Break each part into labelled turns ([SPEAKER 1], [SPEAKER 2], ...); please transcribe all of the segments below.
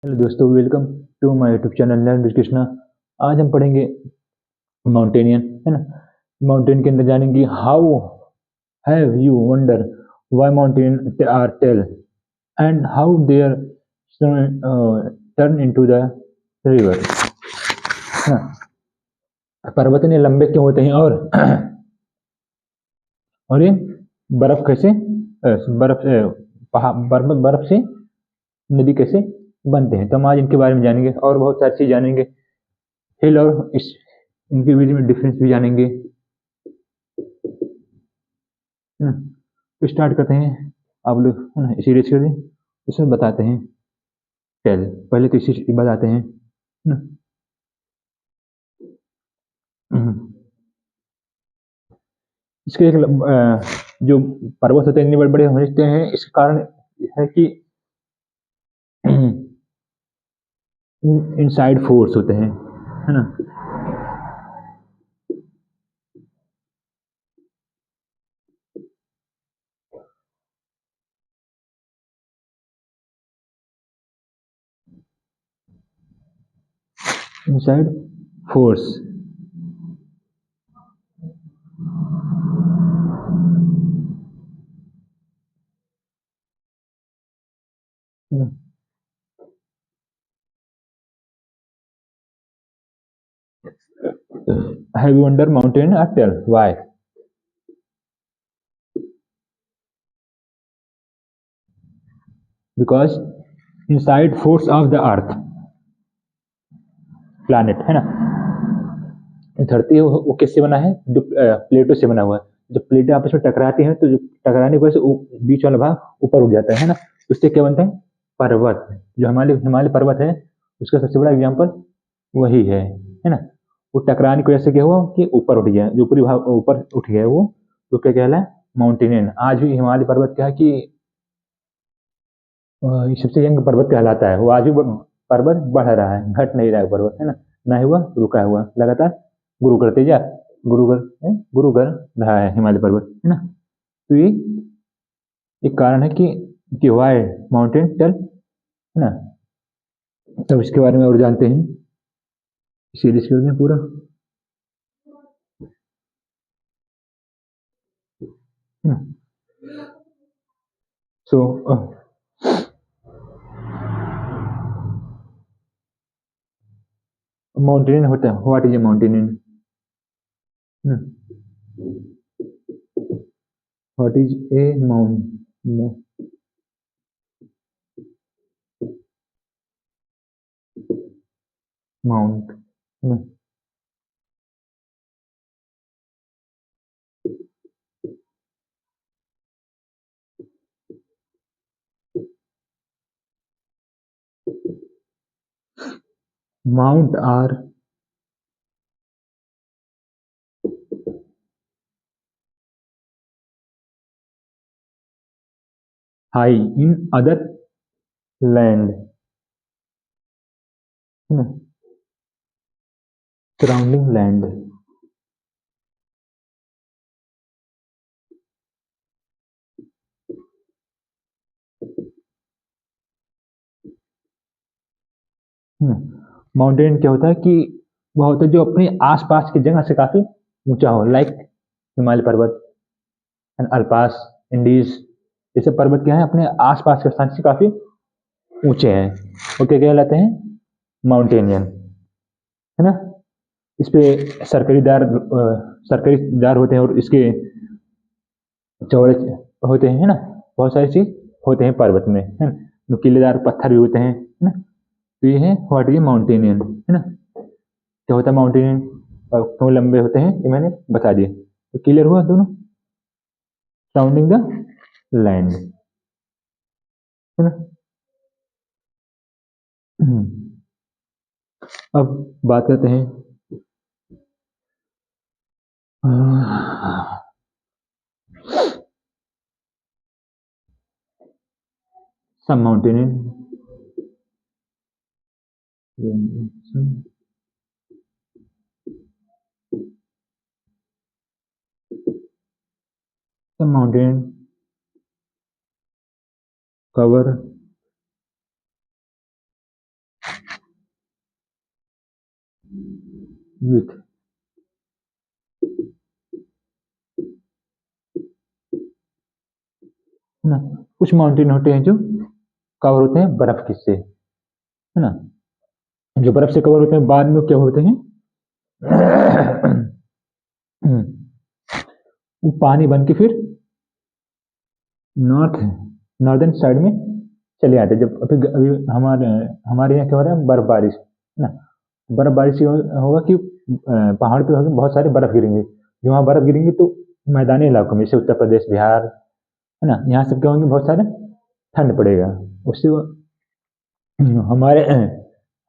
[SPEAKER 1] Hello दोस्तों, welcome to my YouTube channel learn with Krishna. आज हम पढ़ेंगे माउंटेनियन, है ना। माउंटेन के अंदर जानेंगे how have you wonder why mountain are tall and how their turn into the river. पर्वत इतने लंबे क्यों होते हैं और ये बर्फ कैसे बर्फ पहाड़ बर्फ से नदी कैसे बनते हैं। तो हम आज इनके बारे में जानेंगे और बहुत सारी चीज जानेंगे। हिल और इस इनके बीच में डिफरेंस भी जानेंगे। तो स्टार्ट करते हैं। आप लोग है ना इसी रेस कर दें, इसमें बताते हैं। टेल पहले तो इसी बताते हैं ना। इसके एक जो पर्वत होते हैं इतने बड़े बड़े होते हैं, इसका कारण है कि इनसाइड फोर्स होते हैं, है ना। Inside force have you under mountain are tall why because inside force of the earth planet, है ना। धरती है वो किससे बना है? जो प्लेटों से बना हुआ है। जब प्लेटें आपस में टकराती हैं तो जो टकराने की वजह से बीच वाला भाग ऊपर उठ जाता है ना। उससे क्या बनता है? पर्वत। जो हमारे हिमालय पर्वत है उसका सबसे बड़ा एग्जाम्पल वही है ना। वो टकराने की वजह से क्या हुआ कि ऊपर उठ गया, जो ऊपरी भाग ऊपर उठ गया वो, तो क्या कहला? माउंटेनियन। आज भी हिमालय पर्वत क्या है कि ये सबसे यंग पर्वत कहलाता है। वो आज भी पर्वत बढ़ रहा है, घट नहीं रहा है पर्वत, है ना। ना ही हुआ रुका हुआ, लगातार गुरु करते जा गुरु कर रहा है हिमालय पर्वत, है ना। तो ये एक कारण है कि वाई माउंटेन टेल, है ना। तब इसके बारे में और जानते हैं, सीरीज कर दें पूरा, है ना। सो माउंटेन होता है, what is a mountain? What is a mount? Mount are high in other land, है ना, सराउंडिंग लैंड। माउंटेन क्या होता है कि वह होता है जो अपने आसपास की जगह से काफी ऊंचा हो, लाइक हिमालय पर्वत, अल्पास, इंडीज। जैसे पर्वत क्या है अपने आसपास के स्थान से काफी ऊंचे हैं, वो क्या कहलाते हैं? माउंटेनियन, है ना। इस पे सरकरी दार होते हैं और इसके चौड़े होते हैं, है ना। बहुत सारी चीज होते हैं पर्वत में, है ना। नुकीलेदार पत्थर भी होते हैं, है ना। तो ये है व्हाट इज माउंटेनियन, है ना। क्या होता है माउंटेनियन और क्यों लंबे होते हैं ये मैंने बता दिया। तो क्लियर हुआ दोनों? साउंडिंग द लैंड, है ना। अब बात करते हैं सम माउंटेनियन, some mountain cover विथ, है ना। कुछ माउंटेन होते हैं जो कवर होते हैं बर्फ किससे, है ना। जो बर्फ से कवर होते हैं बाद में क्या होते हैं वो पानी बन के फिर नॉर्थ नॉर्दर्न साइड में चले आते हैं। जब अभी अभी हमारे हमारे यहाँ क्या हो रहा है, बर्फबारी, है ना। बर्फबारी से होगा कि पहाड़ पे होगा बहुत सारे बर्फ गिरेंगे। जो वहाँ बर्फ गिरेंगे तो मैदानी इलाकों में, जैसे उत्तर प्रदेश, बिहार, है ना, यहाँ सब क्या होंगे, बहुत सारे ठंड पड़ेगा। उससे हमारे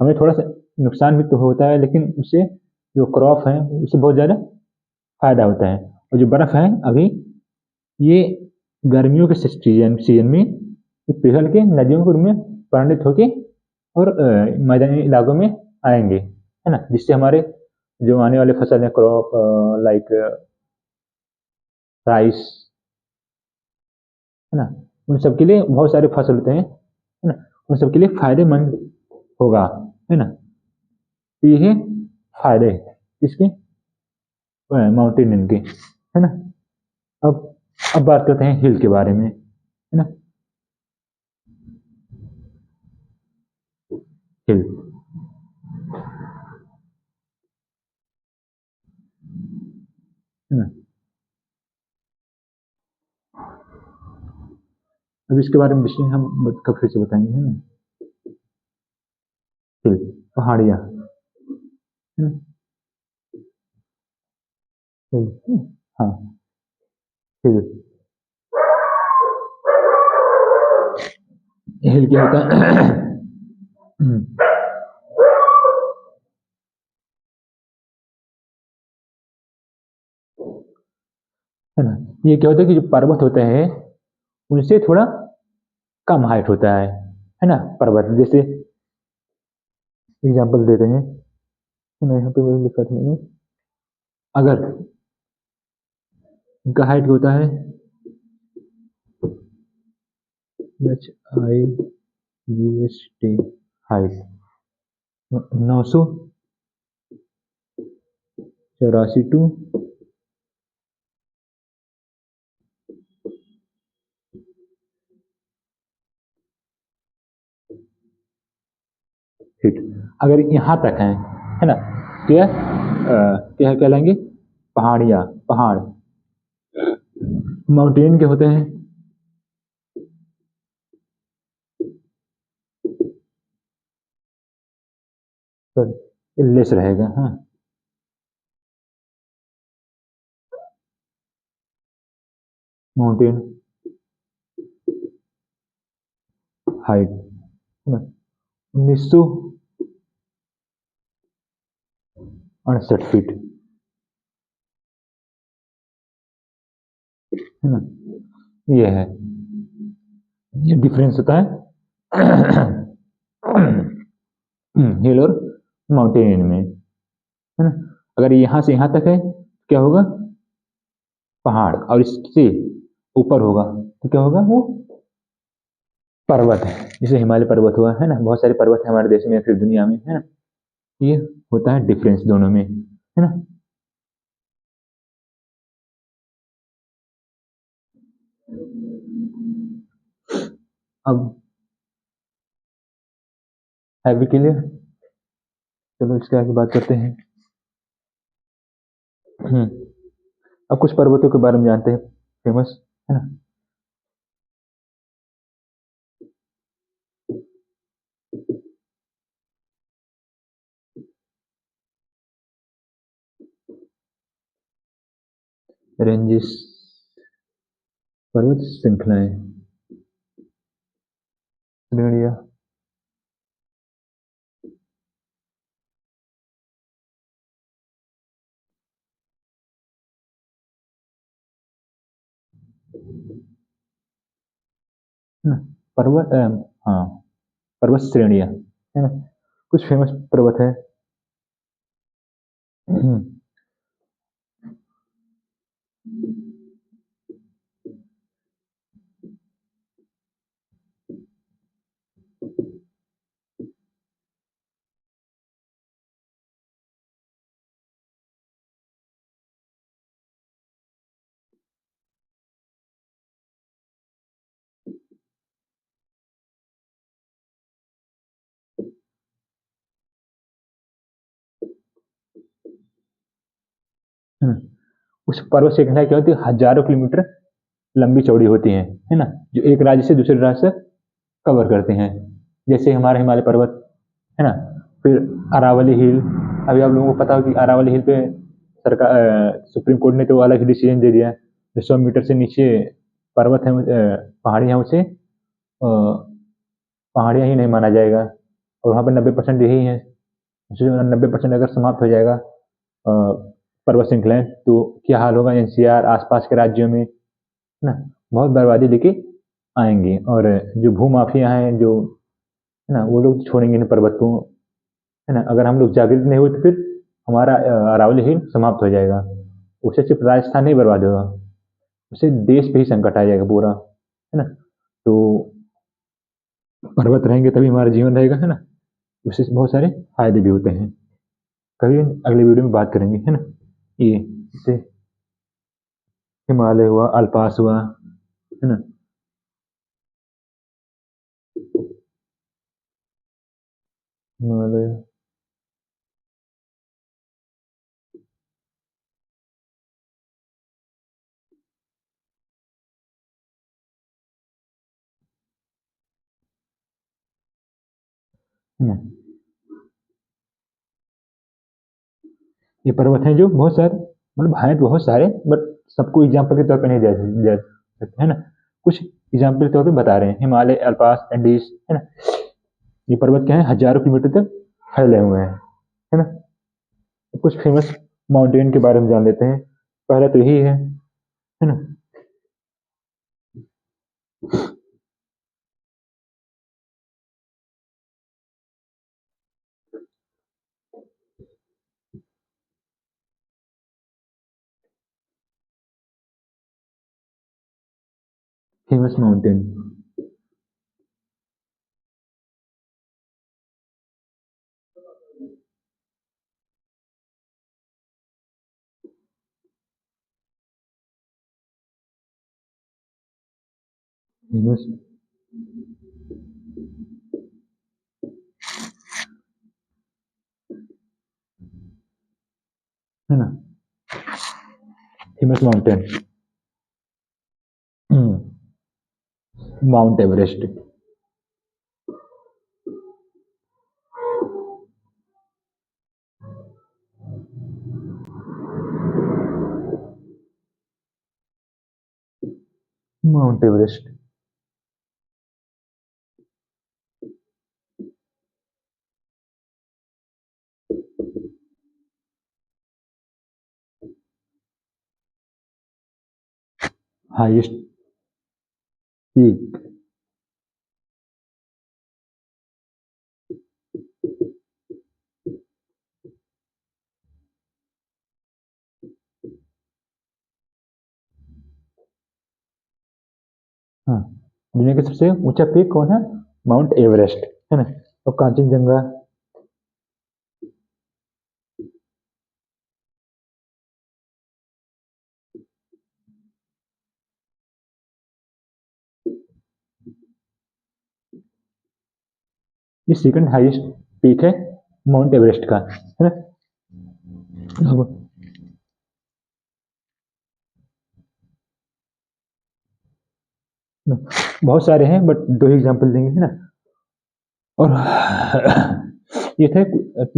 [SPEAKER 1] हमें थोड़ा सा नुकसान भी तो होता है, लेकिन उससे जो क्रॉप है उससे बहुत ज़्यादा फायदा होता है। और जो बर्फ है अभी, ये गर्मियों के सीजन सीजन में ये पिघल के नदियों के रूप में परिणित होके और मैदानी इलाकों में आएंगे, है ना। जिससे हमारे जो आने वाले फसल है, क्रॉप लाइक राइस, है ना, उन सब के लिए बहुत सारे फसल होते हैं, है ना, उन सब के लिए फायदेमंद होगा, है ना। तो ये है फायदे इसके, माउंटेन के, है ना। अब अब बात करते हैं हिल के बारे में, है ना। हिल, है ना। अब इसके बारे में विषय हम कब फिर से बताएंगे, है ना। हिल, पहाड़ियाँ, है ना। हिल, हाँ, हिल, हिल क्या होता है है ना। ये क्या होता है कि जो पर्वत होते हैं उनसे थोड़ा कम हाइट होता है ना। पर्वत जैसे एग्जांपल देते हैं, है ना। यहाँ पे वही लिखा था मैंने, अगर इनका हाइट होता है HIGST, हाइट 984 टू, फीट, अगर यहाँ तक है ना, तो यह क्या कहलाएंगे, पहाड़ियाँ, पहाड़। माउंटेन के होते हैं, तो लेस रहेगा, हाँ। माउंटेन हाइट, है ना, 1968 फीट, है ना। ये है, ये डिफरेंस होता है हिल और माउंटेन में, है ना। अगर यहाँ से यहाँ तक है तो क्या होगा, पहाड़, और इससे ऊपर होगा तो क्या होगा, वो पर्वत है। जैसे हिमालय पर्वत हुआ, है ना, बहुत सारे पर्वत है हमारे देश में या फिर दुनिया में, है ना। ये होता है डिफरेंस दोनों में, है ना। अब है भी क्लियर, चलो इसके आगे बात करते हैं। अब कुछ पर्वतों के बारे में जानते हैं, फेमस, है ना। रेंजेस, पर्वत श्रृंखलाएं, श्रेणियां, है ना। पर्वत हाँ, पर्वत श्रेणियां, है ना। कुछ फेमस पर्वत है है ना? उस पर्वत श्रृंखला क्या होती है, हजारों किलोमीटर लंबी चौड़ी होती है ना, जो एक राज्य से दूसरे राज्य से कवर करते हैं। जैसे हमारे हिमालय पर्वत है ना, फिर अरावली हिल। अभी आप लोगों को पता हो कि अरावली हिल पे सरकार सुप्रीम कोर्ट ने तो अलग ही डिसीजन दे दिया, जो 100 मीटर से नीचे पर्वत है, पहाड़ियाँ, उसे पहाड़ियाँ ही नहीं माना जाएगा। और वहाँ पर 90% यही है, 90% अगर समाप्त हो जाएगा पर्वत श्रृंखलाएं, तो क्या हाल होगा एनसीआर आसपास के राज्यों में, है ना, बहुत बर्बादी लेके आएंगे। और जो भूमाफिया हैं, जो है ना, वो लोग छोड़ेंगे नहीं पर्वत को, है ना। अगर हम लोग जागृत नहीं हुए तो फिर हमारा अरावली हिल समाप्त हो जाएगा। उससे सिर्फ राजस्थान नहीं बर्बाद होगा, उससे देश पे ही संकट आ जाएगा पूरा, है ना। तो पर्वत रहेंगे तभी हमारा जीवन रहेगा, है ना। उससे बहुत सारे फायदे भी होते हैं। कभी अगले वीडियो में बात करेंगे, है ना। ये जैसे हिमालय हुआ, अल्पास हुआ, है ना। हिमालय, है ना। ये पर्वत हैं जो बहुत सारे, मतलब हैं तो बहुत सारे, बट सबको एग्जाम्पल के तौर पर नहीं दे सकते, है ना। कुछ एग्जाम्पल के तौर पर बता रहे हैं, हिमालय, अल्पास, एंडीज, है ना। ये पर्वत क्या है, हजारों किलोमीटर तक फैले हुए हैं, है ना। कुछ फेमस माउंटेन के बारे में जान लेते हैं। पहला तो यही है ना। फेमस माउंटेन, फेमस, है ना, famous mountain, mount Everest. Mount Everest, highest peak. हाँ, दुनिया का सबसे ऊंचा पीक कौन है, माउंट एवरेस्ट, है ना। और कांचनजंगा, ये सेकंड हाईएस्ट पीक है माउंट एवरेस्ट का, है ना। बहुत सारे हैं बट दो ही एग्जांपल देंगे, है ना। और ये थे,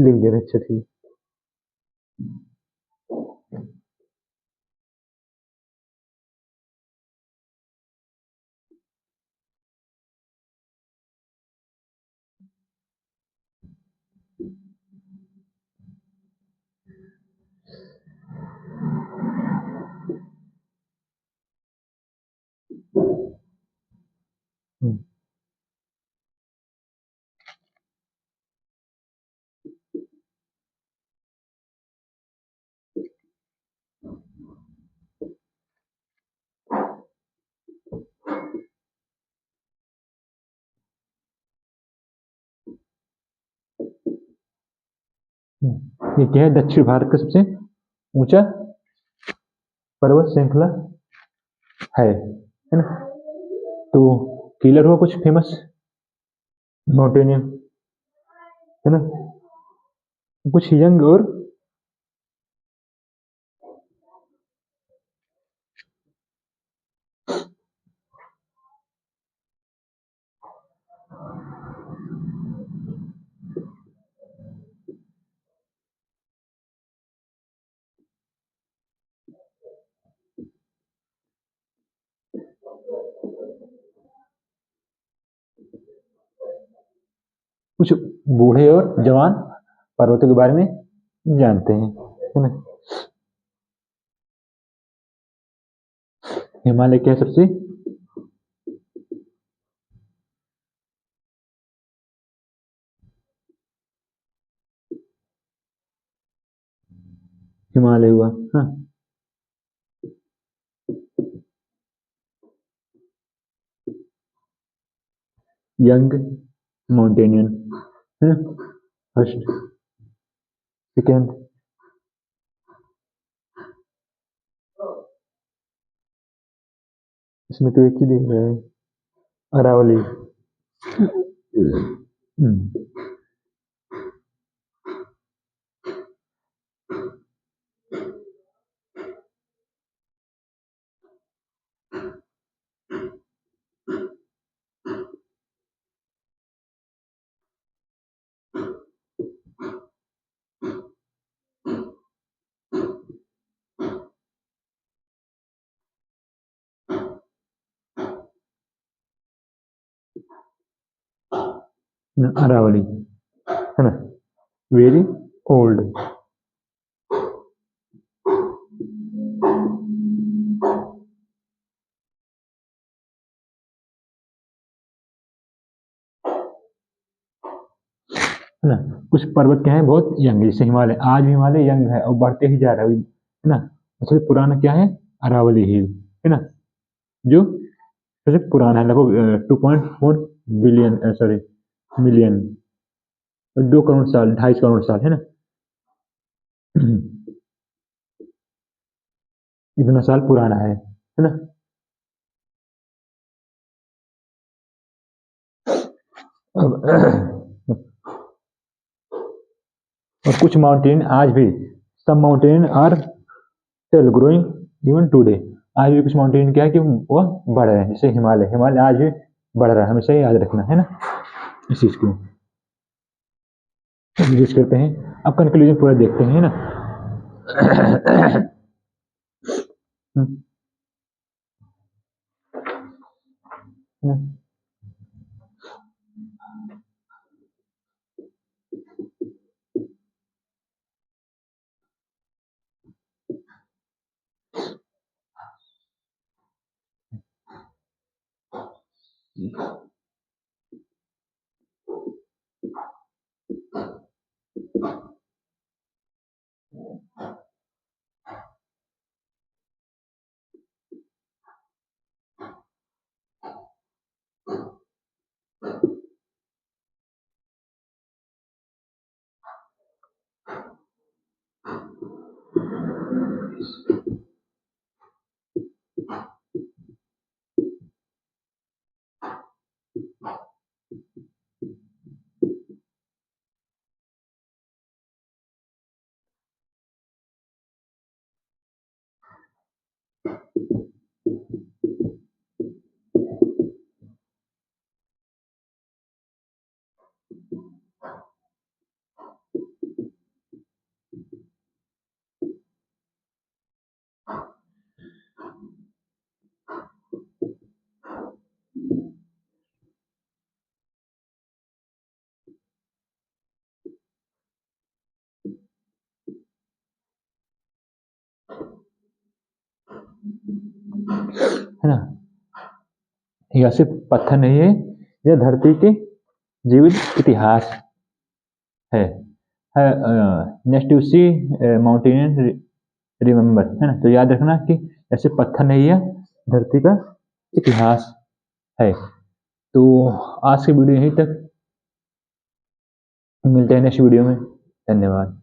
[SPEAKER 1] लिख दे रहे, अच्छा ठीक। हम्म, ये क्या है, दक्षिण भारत का सबसे ऊंचा पर्वत श्रृंखला है ना। तो किलर हुआ कुछ फेमस माउंटेनियन, है ना। कुछ यंग और बूढ़े और जवान पर्वतों के बारे में जानते हैं, है ना। हिमालय क्या है सबसे हिमालय हुआ, हाँ। यंग माउंटेनियन, है ना। फर्स्ट, सेकेंड, इसमें तो एक ही दिख रहा है, अरावली। हम्म, अरावली, है ना। वेरी ओल्ड, है ना। कुछ पर्वत क्या है बहुत यंग, जैसे हिमालय, आज भी हिमालय यंग है और बढ़ते ही जा रहा है, ना। सबसे पुराना क्या है, अरावली हिल, है ना, जो सबसे पुराना है, लगभग 2.4 बिलियन, सॉरी, मिलियन, 2 करोड़ साल, 2.5 करोड़ साल, है ना। इतना साल पुराना है ना। अब और कुछ माउंटेन आज भी, some mountain are still growing even today, आज भी कुछ माउंटेन क्या है कि वो बढ़ रहे हैं, जैसे हिमालय, हिमालय आज भी बढ़ रहा है, हमेशा याद रखना है ना इस चीज को। यूज करते हैं, अब कंक्लूजन पूरा देखते हैं ना। है ना। यह सिर्फ पत्थर नहीं है, यह धरती के जीवित इतिहास है। Next you see mountain remember, है ना, तो याद रखना कि ऐसे पत्थर नहीं है, धरती का इतिहास है। तो आज की वीडियो यहीं तक, मिलते हैं नेक्स्ट वीडियो में। धन्यवाद।